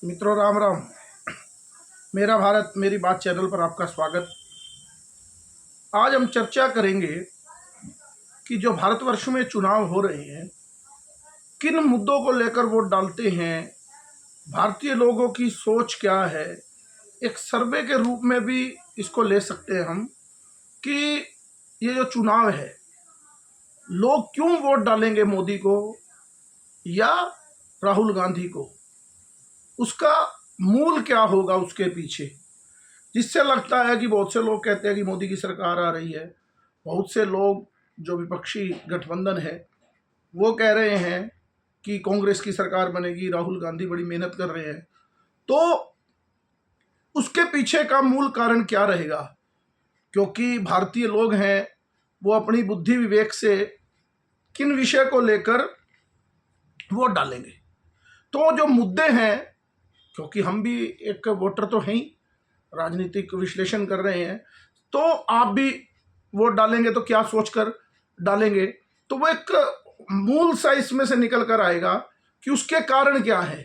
मित्रों, राम राम। मेरा भारत मेरी बात चैनल पर आपका स्वागत। आज हम चर्चा करेंगे कि जो भारतवर्ष में चुनाव हो रहे हैं, किन मुद्दों को लेकर वोट डालते हैं, भारतीय लोगों की सोच क्या है। एक सर्वे के रूप में भी इसको ले सकते हैं हम कि ये जो चुनाव है, लोग क्यों वोट डालेंगे मोदी को या राहुल गांधी को, उसका मूल क्या होगा उसके पीछे, जिससे लगता है कि बहुत से लोग कहते हैं कि मोदी की सरकार आ रही है। बहुत से लोग जो विपक्षी गठबंधन है वो कह रहे हैं कि कांग्रेस की सरकार बनेगी, राहुल गांधी बड़ी मेहनत कर रहे हैं। तो उसके पीछे का मूल कारण क्या रहेगा? क्योंकि भारतीय लोग हैं, वो अपनी बुद्धि विवेक से किन विषय को लेकर वोट डालेंगे। तो जो मुद्दे हैं, क्योंकि हम भी एक वोटर तो हैं ही, राजनीतिक विश्लेषण कर रहे हैं, तो आप भी वोट डालेंगे तो क्या सोचकर डालेंगे, तो वो एक मूल सा इसमें से निकल कर आएगा कि उसके कारण क्या है।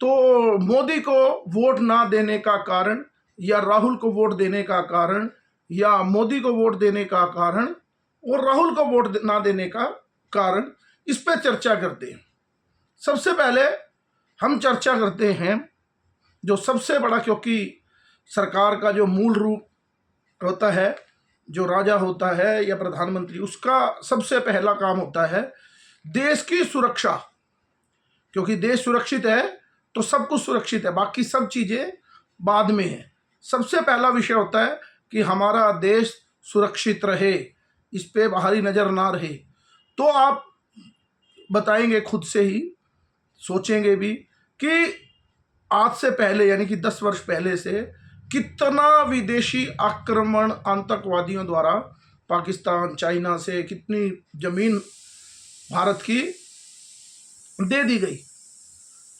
तो मोदी को वोट ना देने का कारण या राहुल को वोट देने का कारण या मोदी को वोट देने का कारण और राहुल को वोट ना देने का कारण, इस पर चर्चा करते हैं। सबसे पहले हम चर्चा करते हैं जो सबसे बड़ा, क्योंकि सरकार का जो मूल रूप होता है, जो राजा होता है या प्रधानमंत्री, उसका सबसे पहला काम होता है देश की सुरक्षा। क्योंकि देश सुरक्षित है तो सब कुछ सुरक्षित है, बाकी सब चीज़ें बाद में है। सबसे पहला विषय होता है कि हमारा देश सुरक्षित रहे, इस पे बाहरी नज़र ना रहे। तो आप बताएंगे, खुद से ही सोचेंगे भी कि आज से पहले यानी कि 10 वर्ष पहले से कितना विदेशी आक्रमण आतंकवादियों द्वारा पाकिस्तान, चाइना से कितनी जमीन भारत की दे दी गई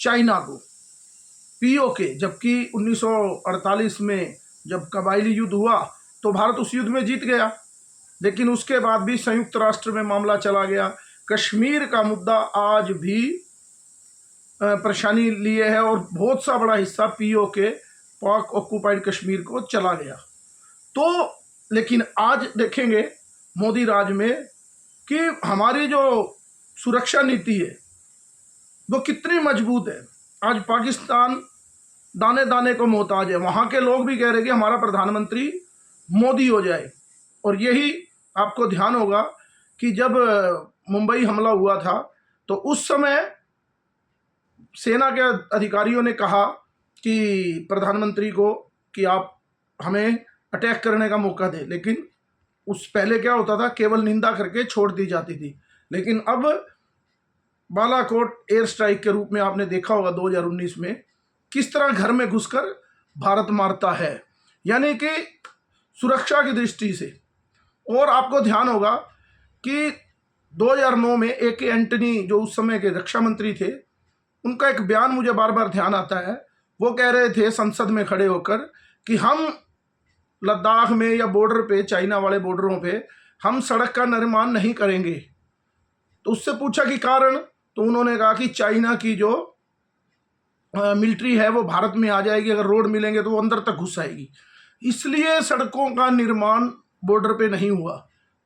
चाइना को, पीओके। जबकि 1948 में जब कबायली युद्ध हुआ तो भारत उस युद्ध में जीत गया, लेकिन उसके बाद भी संयुक्त राष्ट्र में मामला चला गया। कश्मीर का मुद्दा आज भी परेशानी लिए है और बहुत सा बड़ा हिस्सा पीओके, पाक ऑक्युपाइड कश्मीर को चला गया। तो लेकिन आज देखेंगे मोदी राज में कि हमारी जो सुरक्षा नीति है वो कितनी मजबूत है। आज पाकिस्तान दाने दाने को मोहताज है। वहाँ के लोग भी कह रहे हैं कि हमारा प्रधानमंत्री मोदी हो जाए। और यही आपको ध्यान होगा कि जब मुंबई हमला हुआ था तो उस समय सेना के अधिकारियों ने कहा कि प्रधानमंत्री को कि आप हमें अटैक करने का मौका दें, लेकिन उस पहले क्या होता था, केवल निंदा करके छोड़ दी जाती थी। लेकिन अब बालाकोट एयर स्ट्राइक के रूप में आपने देखा होगा 2019 में किस तरह घर में घुसकर भारत मारता है, यानी कि सुरक्षा की दृष्टि से। और आपको ध्यान होगा कि 2009 में ए.के. एंटनी, जो उस समय के रक्षा मंत्री थे, उनका एक बयान मुझे बार बार ध्यान आता है। वो कह रहे थे संसद में खड़े होकर कि हम लद्दाख में या बॉर्डर पे, चाइना वाले बॉर्डरों पे हम सड़क का निर्माण नहीं करेंगे। तो उससे पूछा कि कारण, तो उन्होंने कहा कि चाइना की जो मिलिट्री है वो भारत में आ जाएगी, अगर रोड मिलेंगे तो वो अंदर तक घुस आएगी, इसलिए सड़कों का निर्माण बॉर्डर पे नहीं हुआ।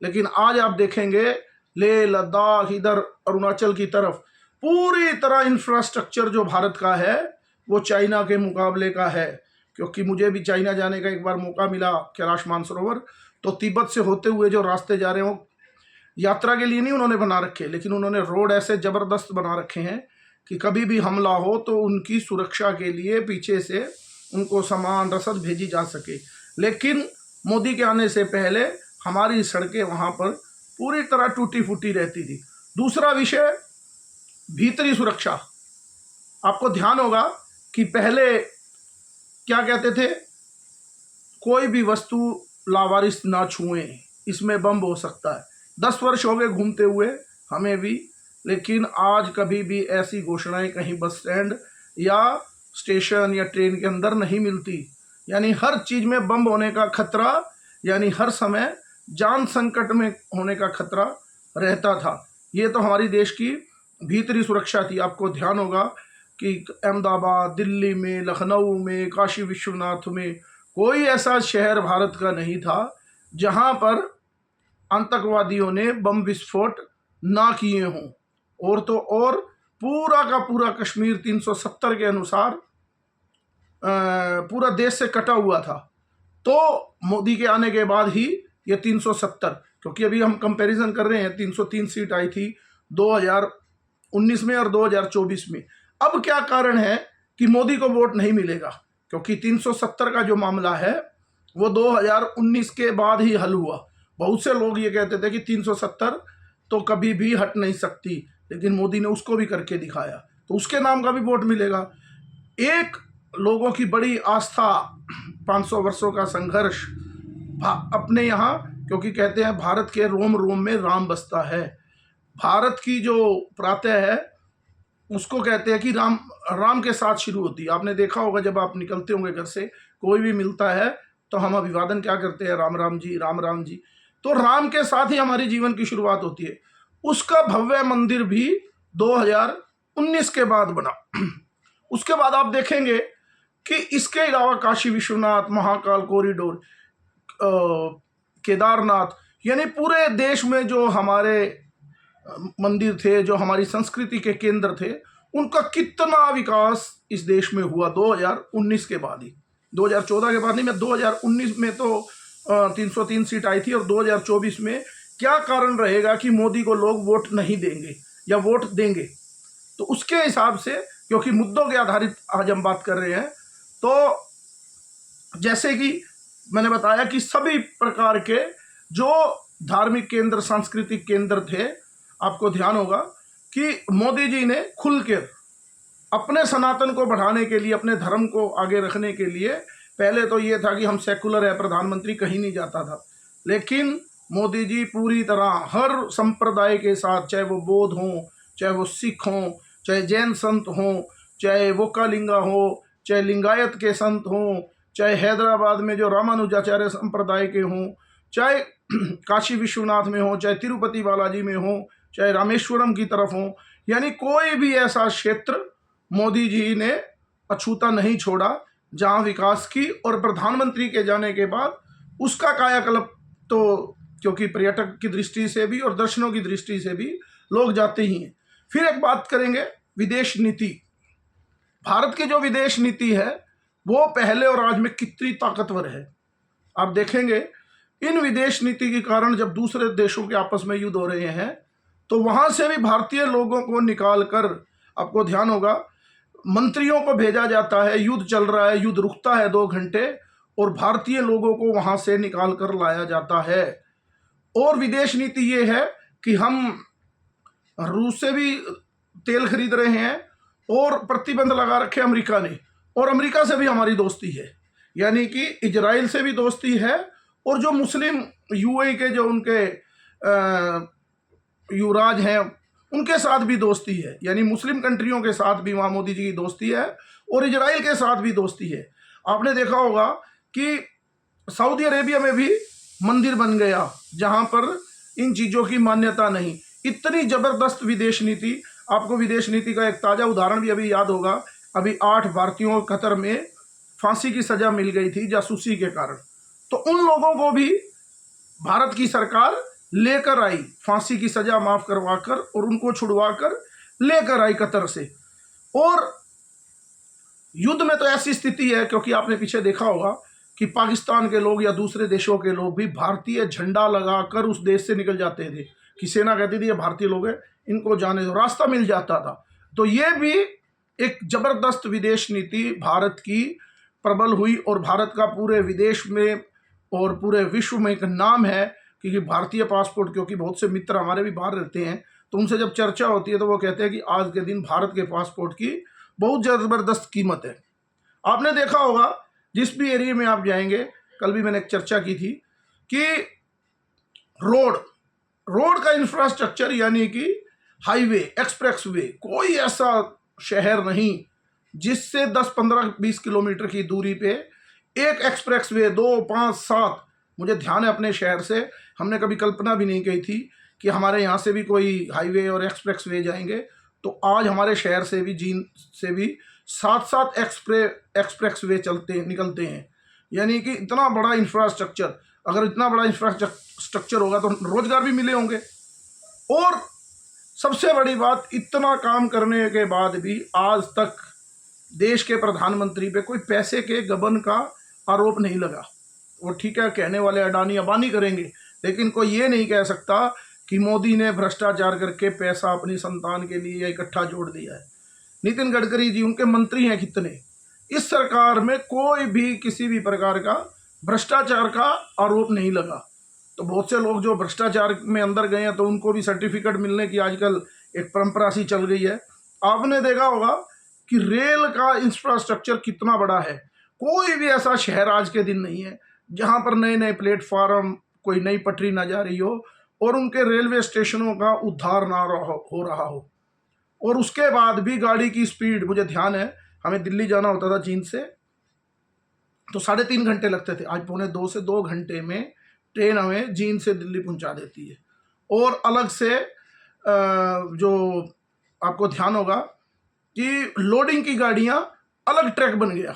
लेकिन आज आप देखेंगे लेह लद्दाख, इधर अरुणाचल की तरफ पूरी तरह इंफ्रास्ट्रक्चर जो भारत का है वो चाइना के मुकाबले का है। क्योंकि मुझे भी चाइना जाने का एक बार मौका मिला, कैलाश मानसरोवर, तो तिब्बत से होते हुए जो रास्ते जा रहे हो, यात्रा के लिए नहीं उन्होंने बना रखे, लेकिन उन्होंने रोड ऐसे ज़बरदस्त बना रखे हैं कि कभी भी हमला हो तो उनकी सुरक्षा के लिए पीछे से उनको सामान रसद भेजी जा सके। लेकिन मोदी के आने से पहले हमारी सड़कें वहाँ पर पूरी तरह टूटी फूटी रहती थी। दूसरा विषय, भीतरी सुरक्षा। आपको ध्यान होगा कि पहले क्या कहते थे, कोई भी वस्तु लावारिस ना छुएं, इसमें बम हो सकता है। 10 वर्ष हो गए घूमते हुए हमें भी, लेकिन आज कभी भी ऐसी घोषणाएं कहीं बस स्टैंड या स्टेशन या ट्रेन के अंदर नहीं मिलती। यानी हर चीज़ में बम होने का खतरा, यानी हर समय जान संकट में होने का खतरा रहता था। ये तो हमारी देश की भीतरी सुरक्षा थी। आपको ध्यान होगा कि अहमदाबाद, दिल्ली में, लखनऊ में, काशी विश्वनाथ में कोई ऐसा शहर भारत का नहीं था जहां पर आतंकवादियों ने बम विस्फोट ना किए हों। और तो और पूरा का पूरा कश्मीर 370 के अनुसार पूरा देश से कटा हुआ था। तो मोदी के आने के बाद ही ये 370, क्योंकि अभी हम कंपैरिजन कर रहे हैं, 303 सीट आई थी 2019 में और 2024 में। अब क्या कारण है कि मोदी को वोट नहीं मिलेगा? क्योंकि 370 का जो मामला है वो 2019 के बाद ही हल हुआ। बहुत से लोग ये कहते थे कि 370 तो कभी भी हट नहीं सकती, लेकिन मोदी ने उसको भी करके दिखाया, तो उसके नाम का भी वोट मिलेगा। एक लोगों की बड़ी आस्था, 500 वर्षों का संघर्ष अपने यहाँ, क्योंकि कहते हैं भारत के रोम रोम में राम बसता है। भारत की जो प्रातः है उसको कहते हैं कि राम के साथ शुरू होती है। आपने देखा होगा जब आप निकलते होंगे घर से, कोई भी मिलता है तो हम अभिवादन क्या करते हैं? राम राम जी, राम राम जी। तो राम के साथ ही हमारी जीवन की शुरुआत होती है। उसका भव्य मंदिर भी 2019 के बाद बना। उसके बाद आप देखेंगे कि इसके अलावा काशी विश्वनाथ, महाकाल कॉरिडोर, केदारनाथ, यानी पूरे देश में जो हमारे मंदिर थे, जो हमारी संस्कृति के केंद्र थे, उनका कितना विकास इस देश में हुआ 2019 के बाद ही। 2014 के बाद नहीं, मैं 2019 में तो 303 सीट आई थी, और 2024 में क्या कारण रहेगा कि मोदी को लोग वोट नहीं देंगे या वोट देंगे? तो उसके हिसाब से, क्योंकि मुद्दों के आधारित आज हम बात कर रहे हैं, तो जैसे कि मैंने बताया कि सभी प्रकार के जो धार्मिक केंद्र, सांस्कृतिक केंद्र थे, आपको ध्यान होगा कि मोदी जी ने खुलकर अपने सनातन को बढ़ाने के लिए, अपने धर्म को आगे रखने के लिए, पहले तो ये था कि हम सेकुलर है, प्रधानमंत्री कहीं नहीं जाता था, लेकिन मोदी जी पूरी तरह हर संप्रदाय के साथ, चाहे वो बौद्ध हों, चाहे वो सिख हों, चाहे जैन संत हों, चाहे वो कालिंगा हो, चाहे लिंगायत के संत हों, चाहे हैदराबाद में जो रामानुजाचार्य संप्रदाय के हों, चाहे काशी विश्वनाथ में हो, चाहे तिरुपति बालाजी में हो, चाहे रामेश्वरम की तरफ हो, यानी कोई भी ऐसा क्षेत्र मोदी जी ने अछूता नहीं छोड़ा जहां विकास की। और प्रधानमंत्री के जाने के बाद उसका कायाकल्प, तो क्योंकि पर्यटक की दृष्टि से भी और दर्शनों की दृष्टि से भी लोग जाते ही हैं। फिर एक बात करेंगे विदेश नीति। भारत की जो विदेश नीति है वो पहले और आज में कितनी ताकतवर है। आप देखेंगे इन विदेश नीति के कारण जब दूसरे देशों के आपस में युद्ध हो रहे हैं तो वहां से भी भारतीय लोगों को निकाल कर, आपको ध्यान होगा, मंत्रियों को भेजा जाता है। युद्ध चल रहा है, युद्ध रुकता है 2 घंटे, और भारतीय लोगों को वहां से निकाल कर लाया जाता है। और विदेश नीति ये है कि हम रूस से भी तेल खरीद रहे हैं और प्रतिबंध लगा रखे अमेरिका ने, और अमेरिका से भी हमारी दोस्ती है, यानी कि इजराइल से भी दोस्ती है, और जो मुस्लिम यूएई के जो उनके युवराज हैं उनके साथ भी दोस्ती है, यानी मुस्लिम कंट्रियों के साथ भी वहाँ मोदी जी की दोस्ती है, और इजराइल के साथ भी दोस्ती है। आपने देखा होगा कि सऊदी अरेबिया में भी मंदिर बन गया जहाँ पर इन चीज़ों की मान्यता नहीं। इतनी ज़बरदस्त विदेश नीति। आपको विदेश नीति का एक ताज़ा उदाहरण भी अभी याद होगा, अभी 8 भारतीयों को कतर में फांसी की सज़ा मिल गई थी जासूसी के कारण, तो उन लोगों को भी भारत की सरकार लेकर आई, फांसी की सज़ा माफ़ करवाकर और उनको छुड़वाकर लेकर आई कतर से। और युद्ध में तो ऐसी स्थिति है, क्योंकि आपने पीछे देखा होगा कि पाकिस्तान के लोग या दूसरे देशों के लोग भी भारतीय झंडा लगाकर उस देश से निकल जाते थे, कि सेना कहती थी ये भारतीय लोग हैं, इनको जाने दो, रास्ता मिल जाता था। तो ये भी एक जबरदस्त विदेश नीति भारत की प्रबल हुई, और भारत का पूरे विदेश में और पूरे विश्व में एक नाम है, क्योंकि भारतीय पासपोर्ट, क्योंकि बहुत से मित्र हमारे भी बाहर रहते हैं, तो उनसे जब चर्चा होती है तो वो कहते हैं कि आज के दिन भारत के पासपोर्ट की बहुत ज़बरदस्त कीमत है। आपने देखा होगा जिस भी एरिया में आप जाएंगे, कल भी मैंने एक चर्चा की थी कि रोड का इंफ्रास्ट्रक्चर, यानी कि हाईवे, एक्सप्रेस वे, कोई ऐसा शहर नहीं जिससे 10, 15, 20 किलोमीटर की दूरी पे एक एक्सप्रेस वे, 2, 5, 7, मुझे ध्यान है अपने शहर से, हमने कभी कल्पना भी नहीं की थी कि हमारे यहाँ से भी कोई हाईवे और एक्सप्रेस वे जाएंगे। तो आज हमारे शहर से भी, जींद से भी 7-7 एक्सप्रेस वे निकलते हैं। यानी कि इतना बड़ा इंफ्रास्ट्रक्चर, अगर इतना बड़ा इंफ्रास्ट्रक्चर होगा तो रोजगार भी मिले होंगे। और सबसे बड़ी बात, इतना काम करने के बाद भी आज तक देश के प्रधानमंत्री पे कोई पैसे के गबन का आरोप नहीं लगा। वो ठीक है, कहने वाले अडानी अंबानी करेंगे, लेकिन कोई ये नहीं कह सकता कि मोदी ने भ्रष्टाचार करके पैसा अपनी संतान के लिए इकट्ठा जोड़ दिया है। नितिन गडकरी जी, उनके मंत्री हैं कितने, इस सरकार में कोई भी किसी भी प्रकार का भ्रष्टाचार का आरोप नहीं लगा। तो बहुत से लोग जो भ्रष्टाचार में अंदर गए हैं तो उनको भी सर्टिफिकेट मिलने की आजकल एक परंपरा सी चल गई है। आपने देखा होगा कि रेल का इंफ्रास्ट्रक्चर कितना बड़ा है। कोई भी ऐसा शहर आज के दिन नहीं है जहां पर नए नए प्लेटफार्म, कोई नई पटरी ना जा रही हो और उनके रेलवे स्टेशनों का उद्धार ना हो रहा हो। और उसके बाद भी गाड़ी की स्पीड, मुझे ध्यान है हमें दिल्ली जाना होता था चीन से, तो 3.5 घंटे लगते थे। आज 1.25 से 2 घंटे में ट्रेन हमें जींद से दिल्ली पहुंचा देती है। और अलग से जो आपको ध्यान होगा कि लोडिंग की गाड़ियां अलग ट्रैक बन गया।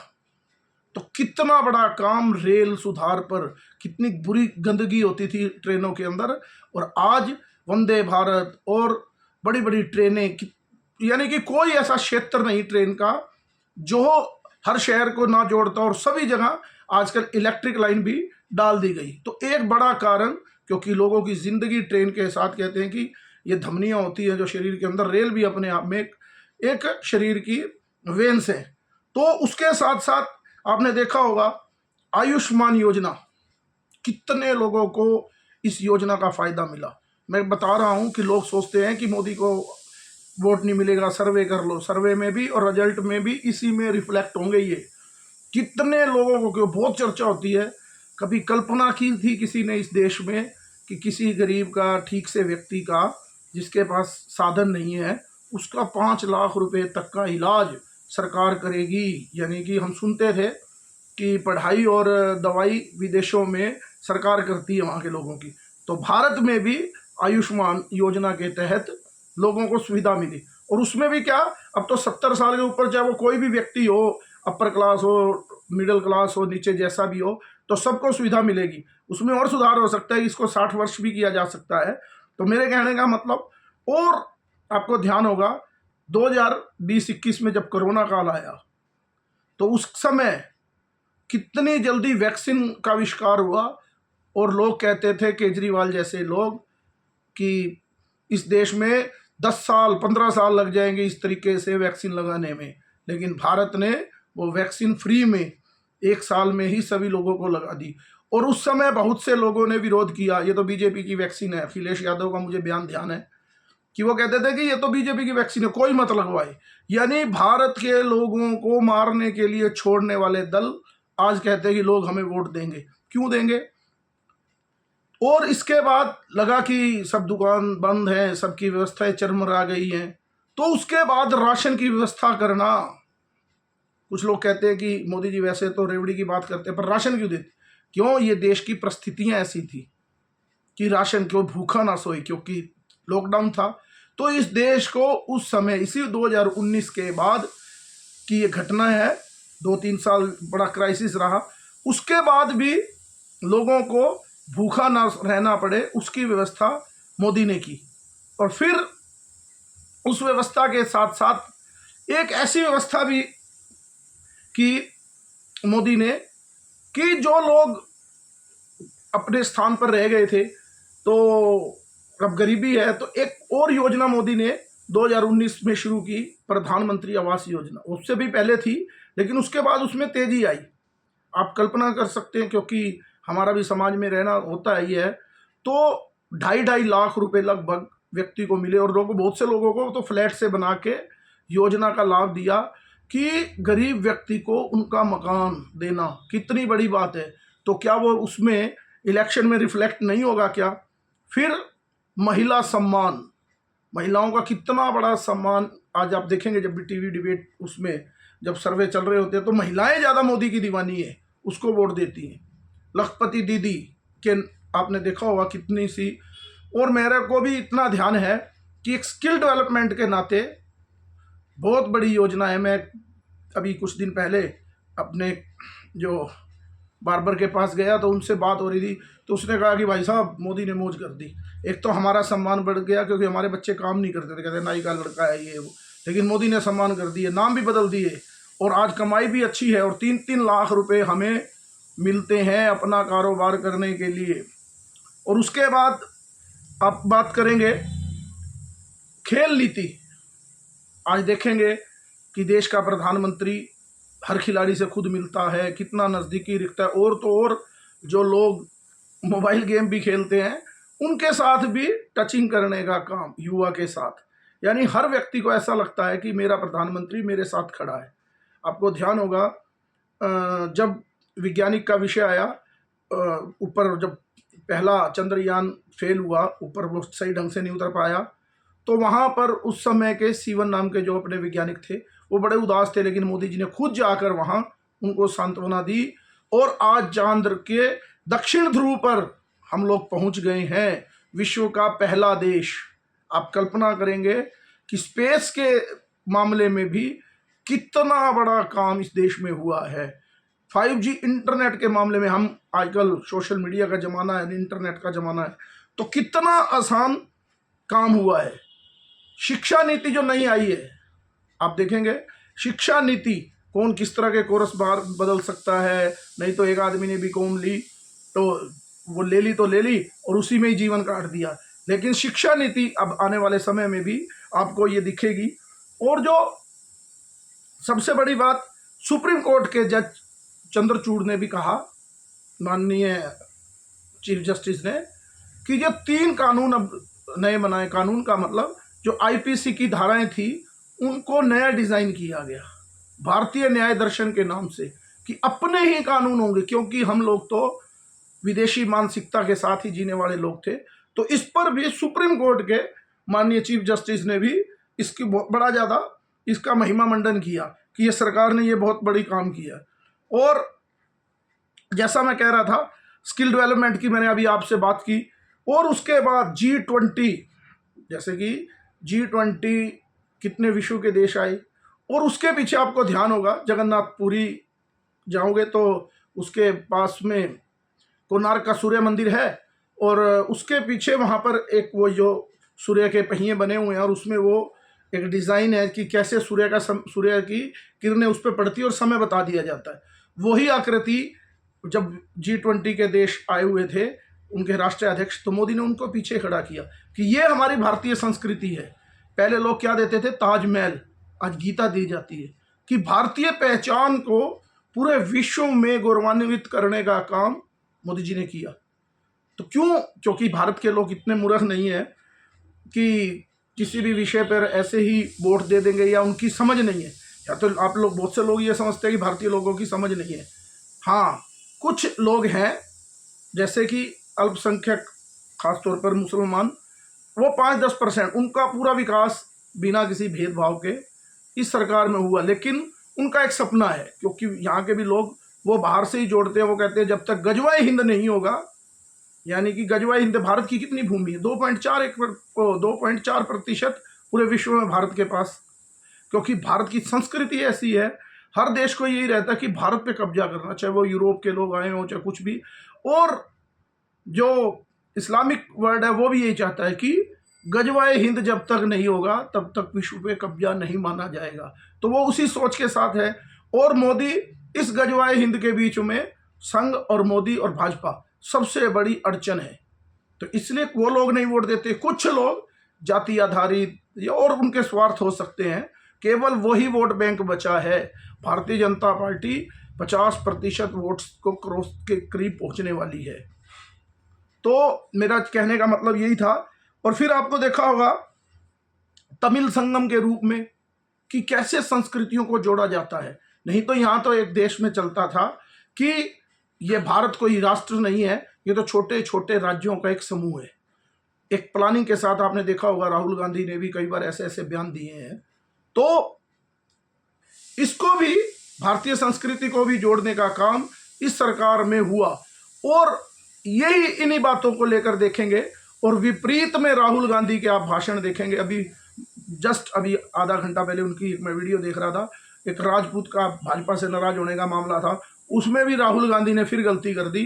तो कितना बड़ा काम रेल सुधार पर, कितनी बुरी गंदगी होती थी ट्रेनों के अंदर, और आज वंदे भारत और बड़ी बड़ी ट्रेनें, यानी कि कोई ऐसा क्षेत्र नहीं ट्रेन का जो हर शहर को ना जोड़ता, और सभी जगह आजकल इलेक्ट्रिक लाइन भी डाल दी गई। तो एक बड़ा कारण, क्योंकि लोगों की ज़िंदगी ट्रेन के साथ, कहते हैं कि ये धमनियाँ होती है जो शरीर के अंदर, रेल भी अपने आप में एक शरीर की वेन्स है। तो उसके साथ साथ आपने देखा होगा आयुष्मान योजना, कितने लोगों को इस योजना का फ़ायदा मिला। मैं बता रहा हूँ कि लोग सोचते हैं कि मोदी को वोट नहीं मिलेगा, सर्वे कर लो, सर्वे में भी और रिजल्ट में भी इसी में रिफ्लेक्ट होंगे ये। कितने लोगों को, क्यों बहुत चर्चा होती है, कभी कल्पना की थी किसी ने इस देश में कि किसी गरीब का, ठीक से व्यक्ति का जिसके पास साधन नहीं है, उसका 5 लाख रुपए तक का इलाज सरकार करेगी। यानी कि हम सुनते थे कि पढ़ाई और दवाई विदेशों में सरकार करती है वहाँ के लोगों की, तो भारत में भी आयुष्मान योजना के तहत लोगों को सुविधा मिली। और उसमें भी क्या, अब तो 70 साल के ऊपर चाहे वो कोई भी व्यक्ति हो, अपर क्लास हो, मिडिल क्लास हो, नीचे जैसा भी हो, तो सबको सुविधा मिलेगी। उसमें और सुधार हो सकता है, इसको 60 वर्ष भी किया जा सकता है। तो मेरे कहने का मतलब, और आपको ध्यान होगा 2020-21 में जब कोरोना काल आया तो उस समय कितनी जल्दी वैक्सीन का आविष्कार हुआ, और लोग कहते थे, केजरीवाल जैसे लोग, कि इस देश में 10 साल 15 साल लग जाएंगे इस तरीके से वैक्सीन लगाने में। लेकिन भारत ने वो वैक्सीन फ्री में 1 साल में ही सभी लोगों को लगा दी। और उस समय बहुत से लोगों ने विरोध किया, ये तो बीजेपी की वैक्सीन है। अखिलेश यादव का मुझे बयान ध्यान है कि वो कहते थे कि ये तो बीजेपी की वैक्सीन है, कोई मत लगवाए। यानी भारत के लोगों को मारने के लिए छोड़ने वाले दल आज कहते हैं कि लोग हमें वोट देंगे। क्यों देंगे? और इसके बाद लगा कि सब दुकान बंद है, सबकी व्यवस्थाएं चरमरा गई हैं, तो उसके बाद राशन की व्यवस्था करना। कुछ लोग कहते हैं कि मोदी जी वैसे तो रेवड़ी की बात करते हैं, पर राशन क्यों देते? क्यों? ये देश की परिस्थितियां ऐसी थी कि राशन क्यों भूखा ना सोए, क्योंकि लॉकडाउन था। तो इस देश को उस समय, इसी 2019 के बाद की ये घटना है, 2-3 साल बड़ा क्राइसिस रहा, उसके बाद भी लोगों को भूखा ना रहना पड़े, उसकी व्यवस्था मोदी ने की। और फिर उस व्यवस्था के साथ साथ एक ऐसी व्यवस्था भी की मोदी ने कि जो लोग अपने स्थान पर रह गए थे, तो अब गरीबी है, तो एक और योजना मोदी ने 2019 में शुरू की, प्रधानमंत्री आवास योजना। उससे भी पहले थी, लेकिन उसके बाद उसमें तेजी आई। आप कल्पना कर सकते हैं, क्योंकि हमारा भी समाज में रहना होता ही है, तो 2.5 लाख रुपए लगभग व्यक्ति को मिले। और लोगों, बहुत से लोगों को तो फ्लैट से बना के योजना का लाभ दिया कि गरीब व्यक्ति को उनका मकान देना। कितनी बड़ी बात है। तो क्या वो उसमें इलेक्शन में रिफ्लेक्ट नहीं होगा क्या? फिर महिला सम्मान, महिलाओं का कितना बड़ा सम्मान। आज आप देखेंगे जब भी टीवी डिबेट, उसमें जब सर्वे चल रहे होते हैं, तो महिलाएं ज़्यादा मोदी की दीवानी है, उसको वोट देती हैं। लखपति दीदी के आपने देखा होगा कितनी सी। और मेरे को भी इतना ध्यान है कि एक स्किल डेवलपमेंट के नाते बहुत बड़ी योजना है। मैं अभी कुछ दिन पहले अपने जो बार्बर के पास गया तो उनसे बात हो रही थी, तो उसने कहा कि भाई साहब मोदी ने मौज कर दी। एक तो हमारा सम्मान बढ़ गया, क्योंकि हमारे बच्चे काम नहीं करते थे, कहते नाई का लड़का है ये वो, लेकिन मोदी ने सम्मान कर दिए, नाम भी बदल दिए, और आज कमाई भी अच्छी है, और 3-3 लाख रुपए हमें मिलते हैं अपना कारोबार करने के लिए। और उसके बाद आप बात करेंगे खेल नीति। आज देखेंगे कि देश का प्रधानमंत्री हर खिलाड़ी से खुद मिलता है, कितना नज़दीकी रखता है, और तो और जो लोग मोबाइल गेम भी खेलते हैं उनके साथ भी टचिंग करने का काम युवा के साथ। यानी हर व्यक्ति को ऐसा लगता है कि मेरा प्रधानमंत्री मेरे साथ खड़ा है। आपको ध्यान होगा जब वैज्ञानिक का विषय आया, ऊपर जब पहला चंद्रयान फेल हुआ, ऊपर वो सही ढंग से नहीं उतर पाया, तो वहाँ पर उस समय के सीवन नाम के जो अपने वैज्ञानिक थे वो बड़े उदास थे, लेकिन मोदी जी ने खुद जाकर वहाँ उनको सांत्वना दी, और आज चंद्र के दक्षिण ध्रुव पर हम लोग पहुँच गए हैं, विश्व का पहला देश। आप कल्पना करेंगे कि स्पेस के मामले में भी कितना बड़ा काम इस देश में हुआ है। 5G इंटरनेट के मामले में, हम आजकल सोशल मीडिया का ज़माना है, इंटरनेट का ज़माना है, तो कितना आसान काम हुआ है। शिक्षा नीति जो नहीं आई है, आप देखेंगे शिक्षा नीति कौन किस तरह के कोर्स बाहर बदल सकता है। नहीं तो एक आदमी ने बीकॉम ली तो वो ले ली तो ले ली और उसी में ही जीवन काट दिया, लेकिन शिक्षा नीति अब आने वाले समय में भी आपको ये दिखेगी। और जो सबसे बड़ी बात, सुप्रीम कोर्ट के जज चंद्रचूड़ ने भी कहा, माननीय चीफ जस्टिस ने, कि जो 3 कानून अब नए बनाए, कानून का मतलब जो आईपीसी की धाराएं थी उनको नया डिज़ाइन किया गया भारतीय न्याय दर्शन के नाम से, कि अपने ही कानून होंगे, क्योंकि हम लोग तो विदेशी मानसिकता के साथ ही जीने वाले लोग थे। तो इस पर भी सुप्रीम कोर्ट के माननीय चीफ जस्टिस ने भी इसकी बड़ा ज़्यादा इसका महिमा मंडन किया कि ये सरकार ने ये बहुत बड़ी काम किया। और जैसा मैं कह रहा था, स्किल डेवलपमेंट की मैंने अभी आपसे बात की, और उसके बाद G20, जैसे कि G20 कितने विश्व के देश आए, और उसके पीछे आपको ध्यान होगा जगन्नाथपुरी जाओगे तो उसके पास में कोणार्क का सूर्य मंदिर है, और उसके पीछे वहाँ पर एक वो जो सूर्य के पहिए बने हुए हैं, और उसमें वो एक डिज़ाइन है कि कैसे सूर्य की किरणें उस पर पड़ती है और समय बता दिया जाता है। वही आकृति जब G20 के देश आए हुए थे, उनके राष्ट्रीय अध्यक्ष, तो मोदी ने उनको पीछे खड़ा किया कि ये हमारी भारतीय संस्कृति है। पहले लोग क्या देते थे, ताजमहल, आज गीता दी जाती है, कि भारतीय पहचान को पूरे विश्व में गौरवान्वित करने का काम मोदी जी ने किया। तो क्यों? क्योंकि भारत के लोग इतने मूर्ख नहीं है कि किसी भी विषय पर ऐसे ही वोट दे देंगे, या उनकी समझ नहीं है, या तो आप लोग, बहुत से लोग ये समझते हैं कि भारतीय लोगों की समझ नहीं है। हाँ, कुछ लोग हैं जैसे कि अल्पसंख्यक, खासतौर पर मुसलमान, वो 5-10%, उनका पूरा विकास बिना किसी भेदभाव के इस सरकार में हुआ, लेकिन उनका एक सपना है, क्योंकि यहाँ के भी लोग वो बाहर से ही जोड़ते हैं। वो कहते हैं जब तक गजवाए हिंद नहीं होगा, यानी कि गजवाए हिंद, भारत की कितनी भूमि है, 2.4% पूरे विश्व में भारत के पास, क्योंकि भारत की संस्कृति ऐसी है, हर देश को यही रहता है कि भारत पे कब्जा करना, चाहे वो यूरोप के लोग आए हों, चाहे कुछ भी। और जो इस्लामिक वर्ल्ड है वो भी यही चाहता है कि गजवाए हिंद जब तक नहीं होगा तब तक विश्व पे कब्जा नहीं माना जाएगा। तो वो उसी सोच के साथ है। और मोदी इस गजवाए हिंद के बीच में, संघ और मोदी और भाजपा सबसे बड़ी अड़चन है। तो इसलिए वो लोग नहीं वोट देते। कुछ लोग जाति आधारित या और उनके स्वार्थ हो सकते हैं, केवल वही वोट बैंक बचा है। भारतीय जनता पार्टी 50% वोट्स को क्रॉस के करीब पहुंचने वाली है। तो मेरा कहने का मतलब यही था। और फिर आपको देखा होगा तमिल संगम के रूप में कि कैसे संस्कृतियों को जोड़ा जाता है। नहीं तो यहाँ तो एक देश में चलता था कि ये भारत कोई राष्ट्र नहीं है, ये तो छोटे छोटे राज्यों का एक समूह है। एक प्लानिंग के साथ आपने देखा होगा, राहुल गांधी ने भी कई बार ऐसे ऐसे बयान दिए हैं। तो इसको भी, भारतीय संस्कृति को भी जोड़ने का काम इस सरकार में हुआ। और यही इन्हीं बातों को लेकर देखेंगे। और विपरीत में राहुल गांधी के आप भाषण देखेंगे। अभी जस्ट अभी आधा घंटा पहले उनकी एक मैं वीडियो देख रहा था, एक राजपूत का भाजपा से नाराज होने का मामला था, उसमें भी राहुल गांधी ने फिर गलती कर दी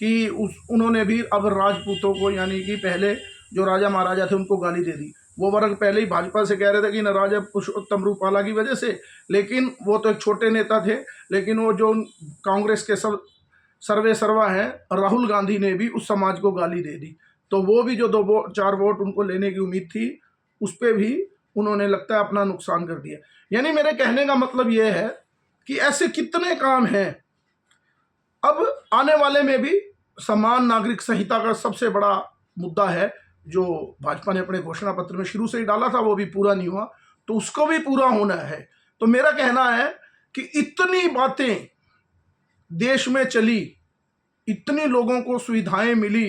कि उन्होंने भी अब राजपूतों को, यानी कि पहले जो राजा महाराजा थे उनको गाली दे दी। वो वर्ग पहले ही भाजपा से कह रहे थे कि नाराज है पुरुषोत्तम रूपाला की वजह से, लेकिन वो तो एक छोटे नेता थे, लेकिन वो जो कांग्रेस के सब सर्वे सर्वा हैं, राहुल गांधी ने भी उस समाज को गाली दे दी। तो वो भी जो 2-4 वोट उनको लेने की उम्मीद थी, उस पर भी उन्होंने लगता है अपना नुकसान कर दिया। यानी मेरे कहने का मतलब ये है कि ऐसे कितने काम हैं। अब आने वाले में भी समान नागरिक संहिता का सबसे बड़ा मुद्दा है, जो भाजपा ने अपने घोषणा पत्र में शुरू से ही डाला था, वो भी पूरा नहीं हुआ, तो उसको भी पूरा होना है। तो मेरा कहना है कि इतनी बातें देश में चली, इतनी लोगों को सुविधाएं मिली,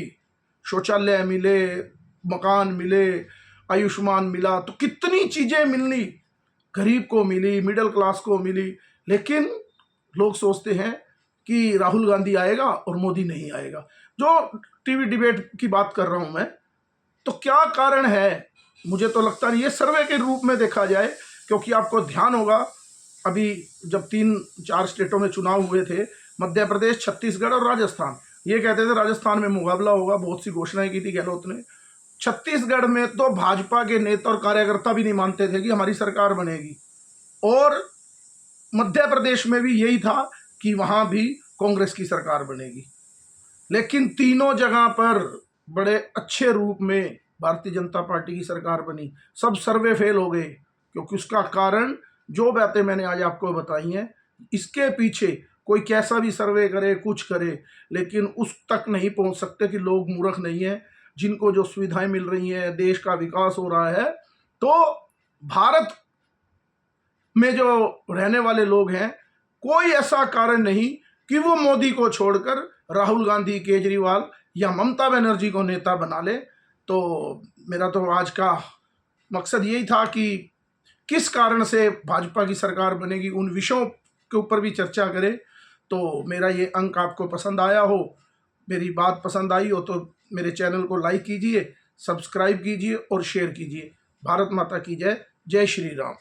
शौचालय मिले, मकान मिले, आयुष्मान मिला, तो कितनी चीज़ें मिलनी, गरीब को मिली, मिडिल क्लास को मिली, लेकिन लोग सोचते हैं कि राहुल गांधी आएगा और मोदी नहीं आएगा। जो टीवी डिबेट की बात कर रहा हूं मैं, तो क्या कारण है? मुझे तो लगता नहीं, ये सर्वे के रूप में देखा जाए, क्योंकि आपको ध्यान होगा अभी जब 3-4 स्टेटों में चुनाव हुए थे, मध्य प्रदेश, छत्तीसगढ़ और राजस्थान, ये कहते थे राजस्थान में मुकाबला होगा, बहुत सी घोषणाएं की थी गहलोत ने। छत्तीसगढ़ में तो भाजपा के नेता और कार्यकर्ता भी नहीं मानते थे कि हमारी सरकार बनेगी, और मध्य प्रदेश में भी यही था कि वहां भी कांग्रेस की सरकार बनेगी। लेकिन तीनों जगह पर बड़े अच्छे रूप में भारतीय जनता पार्टी की सरकार बनी। सब सर्वे फेल हो गए, क्योंकि उसका कारण जो बातें मैंने आज आपको बताई हैं, इसके पीछे कोई कैसा भी सर्वे करे, कुछ करे, लेकिन उस तक नहीं पहुंच सकते कि लोग मूर्ख नहीं है, जिनको जो सुविधाएं मिल रही हैं, देश का विकास हो रहा है। तो भारत में जो रहने वाले लोग हैं, कोई ऐसा कारण नहीं कि वो मोदी को छोड़कर राहुल गांधी, केजरीवाल या ममता बनर्जी को नेता बना ले। तो मेरा तो आज का मकसद यही था कि किस कारण से भाजपा की सरकार बनेगी, उन विषयों के ऊपर भी चर्चा करें। तो मेरा ये अंक आपको पसंद आया हो, मेरी बात पसंद आई हो, तो मेरे चैनल को लाइक कीजिए, सब्सक्राइब कीजिए और शेयर कीजिए। भारत माता की जय। जय श्री राम।